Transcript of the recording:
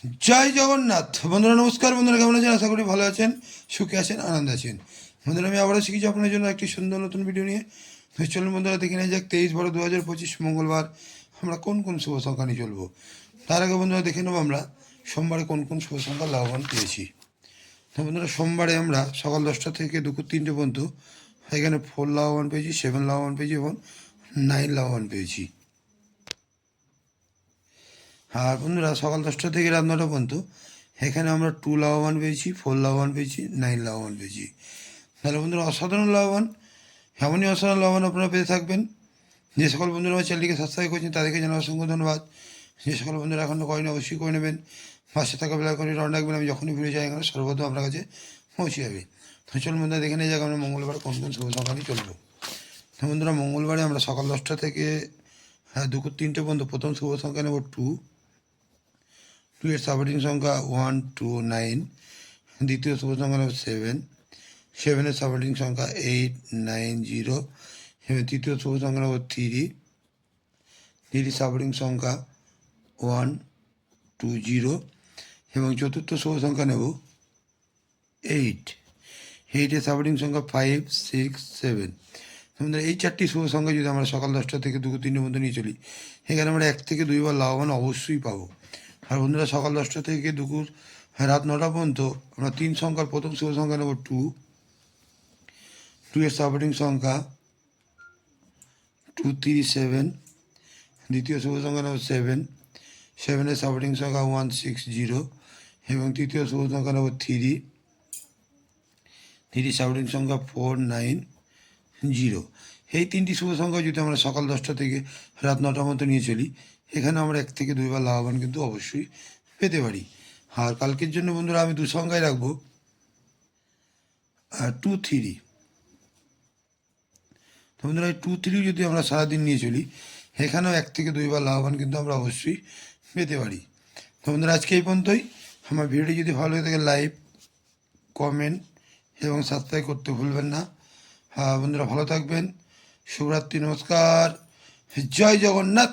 জয় জগন্নাথ। বন্ধুরা নমস্কার। বন্ধুরা কেমন আছেন? আশা করি ভালো আছেন, সুখে আছেন, আনন্দে আছেন। বন্ধুরা আমি আবারও শিখেছি আপনার জন্য একটি সুন্দর নতুন ভিডিও নিয়ে। চলুন বন্ধুরা দেখে নেওয়া যাক 23/12/2025 মঙ্গলবার আমরা কোন কোন শুভ সংখ্যা নিয়ে চলবো। তার আগে বন্ধুরা দেখে নেবো আমরা সোমবারে কোন কোন শুভ সংখ্যা লাভবান পেয়েছি। তো বন্ধুরা সোমবারে আমরা সকাল 10টা থেকে দুপুর 3টে পর্যন্ত এখানে 4 লাভবান পেয়েছি, 7 লাভবান পেয়েছি এবং 9 লাভবান পেয়েছি। আর বন্ধুরা সকাল 10টা থেকে রাত 9টা পর্যন্ত এখানে আমরা 2 লাভবান পেয়েছি, 4 লাভবান পেয়েছি, 9 লাভবান পেয়েছি। তাহলে বন্ধুরা অসাধারণ লাভবান, এমনই অসাধারণ লাভবান আপনারা পেতে থাকবেন। যে সকল বন্ধুরা আমার চ্যানেলটিকে সাবস্ক্রাইব করছেন তাদেরকে জানাই অসংখ্য ধন্যবাদ। যে সকল বন্ধুরা এখনও করেনি অবশ্যই করে নেবেন। পাশে থাকা বেলা করে রান রাখবেন, আমি যখনই ভিডিও চাই এখানে সর্বপ্রথম আপনার কাছে পৌঁছে যাবে। তো চলুন বন্ধুরা দেখে নিয়ে যাক আমরা মঙ্গলবার কোন কোন শুভ সংখ্যা নিয়ে চলবো। তো বন্ধুরা মঙ্গলবারে আমরা সকাল 10টা থেকে দুপুর 3টে পর্যন্ত প্রথম শুভ সংখ্যা নেব 2। 2 এর সাবহেডিং সংখ্যা 1, 2, 9। দ্বিতীয় শুভ সংখ্যা নেব 7। 7 এর সাবহেডিং সংখ্যা 8, 9, 0 এবং তৃতীয় শুভ সংখ্যা নেব 3। 3 সাবহেডিং সংখ্যা 1, 2, 0 এবং চতুর্থ শুভ সংখ্যা নেব 8। 8 এর সাবহেডিং সংখ্যা 5, 6, 7। আমাদের এই 4টি শুভ সংখ্যা যদি আমরা সকাল 10টা থেকে দুপুর 3টের মধ্যে নিয়ে চলি, এখানে আমরা 1 থেকে 2 বার লাভবান অবশ্যই পাবো। আর বন্ধুরা সকাল 10টা থেকে দুপুর রাত 9টা পর্যন্ত আমরা 3 সংখ্যার প্রথম শুভ সংখ্যা নেব 2। 2 এর সাবহেডিং সংখ্যা 2, 3, 7। দ্বিতীয় শুভ সংখ্যা নেব 7। 7 এর সাবহেডিং সংখ্যা 1, 6, 0 এবং তৃতীয় শুভ সংখ্যা নেব 3। 3 সাবহেডিং সংখ্যা 4, 9, 0। এই 3টি শুভ সংখ্যা যদি আমরা সকাল 10টা থেকে রাত 9টার মতো নিয়ে চলি, এখানে আমরা 1 থেকে 2 বার লাভবান কিন্তু অবশ্যই পেতে পারি। আর কালকের জন্য বন্ধুরা আমি 2 সংখ্যায় রাখবো 2, 3। তো বন্ধুরা এই 2, 3 যদি আমরা সারাদিন নিয়ে চলি, এখানেও 1 থেকে 2 বার লাভবান কিন্তু আমরা অবশ্যই পেতে পারি। তো বন্ধুরা আজকে এই পর্যন্তই। আমার ভিডিওটি যদি ভালো লাগে থাকে লাইক, কমেন্ট এবং সাবস্ক্রাইব করতে ভুলবেন না। বন্ধুরা ভালো থাকবেন। শুভরাত্রি, নমস্কার, জয় জগন্নাথ।